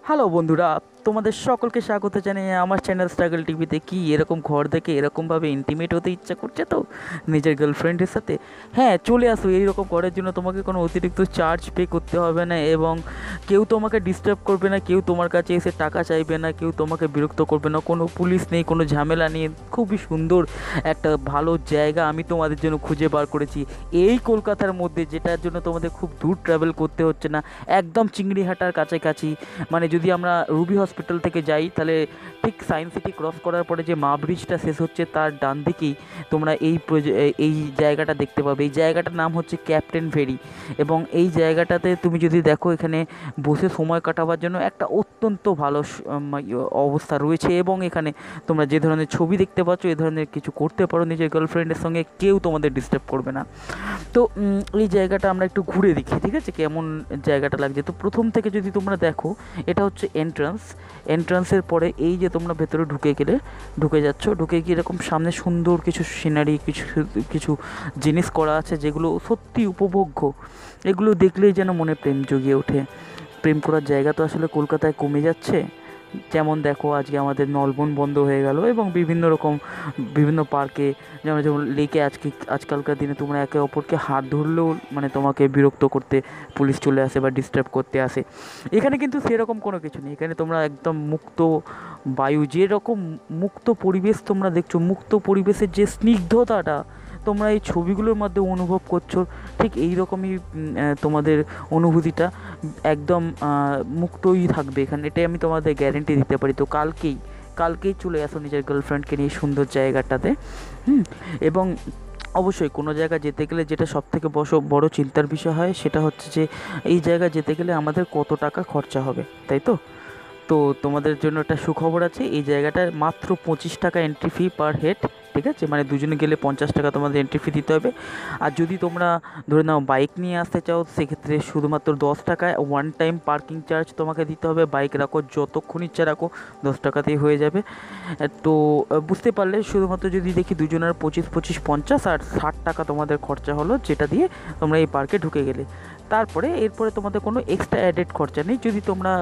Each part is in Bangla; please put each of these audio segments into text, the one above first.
হ্যালো বন্ধুরা, তোমাদের সকলকে স্বাগত জানিয়ে আমার চ্যানেল স্ট্রাগল টিভিতে। কি এরকম ঘর দেখে এরকমভাবে ইন্টিমেট হতে ইচ্ছা করছে তো নিজের গার্লফ্রেন্ডের সাথে? হ্যাঁ, চলে আসো। এইরকম ঘরের জন্য তোমাকে কোনো অতিরিক্ত চার্জ পে করতে হবে না, এবং কেউ তোমাকে ডিস্টার্ব করবে না, কেউ তোমার কাছে এসে টাকা চাইবে না, কেউ তোমাকে বিরক্ত করবে না, কোনো পুলিশ নেই, কোনো ঝামেলা নেই। খুবই সুন্দর একটা ভালো জায়গা আমি তোমাদের জন্য খুঁজে বার করেছি এই কলকাতার মধ্যে, যেটার জন্য তোমাদের খুব দূর ট্রাভেল করতে হচ্ছে না, একদম চিংড়িহাটার কাছাকাছি। মানে যদি আমরা রুবি হসপিটাল থেকে যাই, তাহলে ঠিক সায়েন্স সিটি ক্রস করার পরে যে মা ব্রিজটা শেষ হচ্ছে তার ডান দিকেই তোমরা এই জায়গাটা দেখতে পাবে। এই জায়গাটার নাম হচ্ছে ক্যাপ্টেন ভেরি, এবং এই জায়গাটাতে তুমি যদি দেখো, এখানে বসে সময় কাটাবার জন্য একটা অত্যন্ত ভালো অবস্থা রয়েছে, এবং এখানে তোমরা যে ধরনের ছবি দেখতে পাচ্ছ এই ধরনের কিছু করতে পারো নিজের গার্লফ্রেন্ডের সঙ্গে, কেউ তোমাদের ডিস্টার্ব করবে না। তো এই জায়গাটা আমরা একটু ঘুরে দেখি, ঠিক আছে, কেমন জায়গাটা লাগছে। তো প্রথম থেকে যদি তোমরা দেখো, এটা হচ্ছে এন্ট্রান্সের পরে এই যে তোমরা ভেতরে ঢুকে যাচ্ছ, ঢুকে গিয়ে এরকম সামনে সুন্দর কিছু সিনারি, কিছু কিছু জিনিস করা আছে যেগুলো সত্যি উপভোগ্য। এগুলো দেখলেই যেন মনে প্রেম জগিয়ে ওঠে। প্রেম করার জায়গা তো আসলে কলকাতায় কমে যাচ্ছে। যেমন দেখো, আজকে আমাদের নলবন বন্ধ হয়ে গেল, এবং বিভিন্ন পার্কে, যেমন লেকে আজকালকার দিনে তোমরা একে অপরকে হাত ধরলেও মানে তোমাকে বিরক্ত করতে পুলিশ চলে আসে বা ডিস্টার্ব করতে আসে। এখানে কিন্তু সেরকম কোনো কিছু নেই। এখানে তোমরা একদম মুক্ত বায়ু, যেরকম মুক্ত পরিবেশ তোমরা দেখছো, মুক্ত পরিবেশের যে স্নিগ্ধতাটা তোমরা এই ছবিগুলোর মধ্যে অনুভব করছো, ঠিক এই রকমই তোমাদের অনুভূতিটা একদম মুক্তই থাকবে এখানে, এটাই আমি তোমাদের গ্যারেন্টি দিতে পারি। তো কালকেই চলে আসো নিজের গার্লফ্রেন্ডকে নিয়ে সুন্দর জায়গাটাতে। এবং অবশ্যই কোনো জায়গা যেতে গেলে যেটা সবথেকে বড় চিন্তার বিষয় হয়, সেটা হচ্ছে যে এই জায়গা যেতে গেলে আমাদের কত টাকা খরচা হবে, তাই তো? তো তোমাদের জন্য একটা সুখবর আছে, এই জায়গাটায় মাত্র 25 টাকা এন্ট্রি ফি পার হেড, ঠিক আছে? মানে দুজনে গেলে 50 টাকা তোমাদের এন্ট্রি ফি দিতে হবে। আর যদি তোমরা ধরে নাও বাইক নিয়ে আসতে চাও, সেক্ষেত্রে শুধুমাত্র 10 টাকায় ওয়ান টাইম পার্কিং চার্জ তোমাকে দিতে হবে। বাইক রাখো যতক্ষণ ইচ্ছা রাখো, 10 টাকাতেই হয়ে যাবে। তো বুঝতে পারলে, শুধুমাত্র যদি দেখি দুজনের 25 25 50 আর 60 টাকা তোমাদের খরচা হলো, যেটা দিয়ে তোমরা এই পার্কে ঢুকে গেলে। এরপরে তোমাদের কোনো এক্সট্রা অ্যাডেড খরচা নেই। যদি তোমরা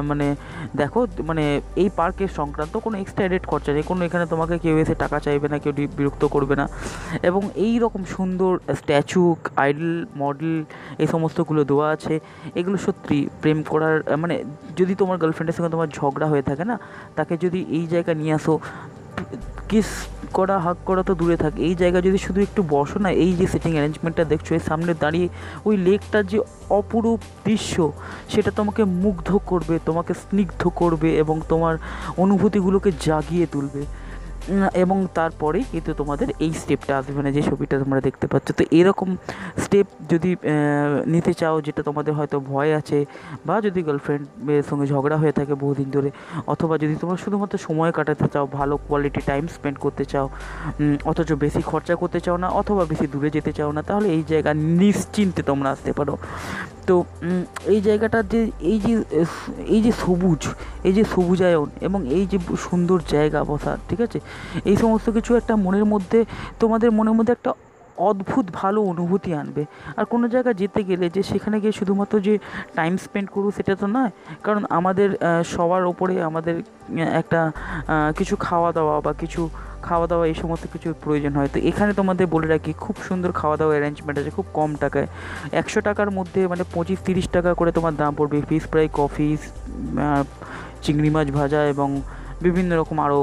মানে দেখো, মানে এই পার্কের সংক্রান্ত কোনো এক্সট্রা অ্যাডেড খরচা নেই, কোনো এখানে তোমাকে কেউ এসে টাকা চাইবে না, কেউ বিরক্ত করবে না। এবং এই রকম সুন্দর স্ট্যাচু, আইডল, মডেল, এই সমস্তগুলো দেওয়া আছে। এগুলো সত্যি প্রেম করার মানে, যদি তোমার গার্লফ্রেন্ডের সঙ্গে তোমার ঝগড়া হয়ে থাকে না, তাকে যদি এই জায়গায় নিয়ে আসো, কিস করা, হাগ করা তো দূরে থাকে, এই জায়গায় যদি শুধু একটু বসো না, এই যে সিটিং অ্যারেঞ্জমেন্টটা দেখছো, এর সামনে দাঁড়িয়ে ওই লেকটার যে অপরূপ দৃশ্য, সেটা তোমাকে মুগ্ধ করবে, তোমাকে স্নিগ্ধ করবে, এবং তোমার অনুভূতিগুলোকে জাগিয়ে তুলবে। এবং তারপরেই কিন্তু তোমাদের এই স্টেপটা আসবে, মানে যে ছবিটা তোমরা দেখতে পাচ্ছ। তো এরকম স্টেপ যদি নিতে চাও, যেটা তোমাদের হয়তো ভয় আছে, বা যদি গার্লফ্রেন্ডের সঙ্গে ঝগড়া হয়ে থাকে বহুদিন ধরে, অথবা যদি তোমরা শুধুমাত্র সময় কাটাতে চাও, ভালো কোয়ালিটি টাইম স্পেন্ড করতে চাও, অথচ বেশি খরচা করতে চাও না, অথবা বেশি দূরে যেতে চাও না, তাহলে এই জায়গা নিশ্চিন্তে তোমরা আসতে পারো। তো এই জায়গাটার যে এই যে সবুজায়ন, এবং এই যে সুন্দর জায়গা বসার, ঠিক আছে, এই সমস্ত কিছু একটা তোমাদের মনের মধ্যে একটা অদ্ভুত ভালো অনুভূতি আনবে। আর কোনো জায়গা যেতে গেলে যে সেখানে গিয়ে শুধুমাত্র যে টাইম স্পেন্ড করবো, সেটা তো নয়। কারণ আমাদের সবার ওপরে আমাদের একটা কিছু খাওয়া দাওয়া এই সমস্ত কিছুর প্রয়োজন হয়। তো এখানে তোমাদের বলে রাখি, খুব সুন্দর খাওয়া দাওয়া অ্যারেঞ্জমেন্ট আছে, খুব কম টাকায়। 100 টাকার মধ্যে, মানে 25 30 টাকা করে তোমার দাম পড়বে ফিশ ফ্রাই, কফি, চিংড়ি মাছ ভাজা, এবং বিভিন্ন রকম আরও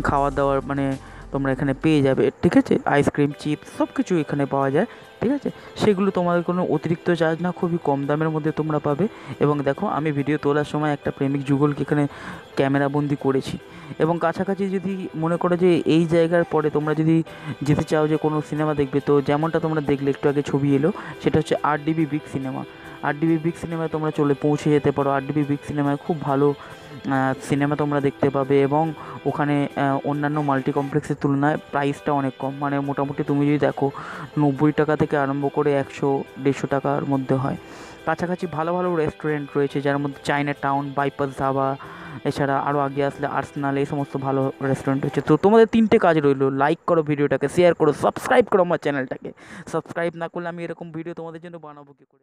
খাওয়ার দাওয়ার মানে তোমরা এখানে পেয়ে যাবে, ঠিক আছে? আইসক্রিম, চিপস, সব কিছু এখানে পাওয়া যায়, ঠিক আছে? সেগুলো তোমাদের কোনো অতিরিক্ত চার্জ না, খুবই কম দামের মধ্যে তোমরা পাবে। এবং দেখো, আমি ভিডিও তোলার সময় একটা প্রেমিক যুগলকে এখানে ক্যামেরাবন্দি করেছি। এবং কাছাকাছি যদি মনে করো যে এই জায়গার পরে তোমরা যদি যেতে চাও যে কোনো সিনেমা দেখবে, তো যেমনটা তোমরা দেখলে একটু আগে ছবি এলো, সেটা হচ্ছে RDB big cinema. RDB big সিনেমায় তোমরা পৌঁছে যেতে পারো। আরডিবি বিগ সিনেমায় খুব ভালো সিনেমা তোমরা দেখতে পাবে, এবং ওখানে অন্যান্য মাল্টি কমপ্লেক্সের তুলনায় প্রাইসটা অনেক কম। মানে মোটামুটি তুমি যদি দেখো, 90 টাকা থেকে আরম্ভ করে 100 150 টাকার মধ্যে হয়। কাছাকাছি ভালো ভালো রেস্টুরেন্ট রয়েছে, যার মধ্যে চায়না টাউন, বাইপাস ধাবা, এছাড়া আরও আগে আসলে আর্সেনাল, এই সমস্ত ভালো রেস্টুরেন্ট রয়েছে। তো তোমাদের 3টে কাজ রইলো: লাইক করো ভিডিওটাকে, শেয়ার করো, সাবস্ক্রাইব করো আমার চ্যানেলটাকে। সাবস্ক্রাইব না করলে আমি এরকম ভিডিও তোমাদের জন্য বানাবো কী করে?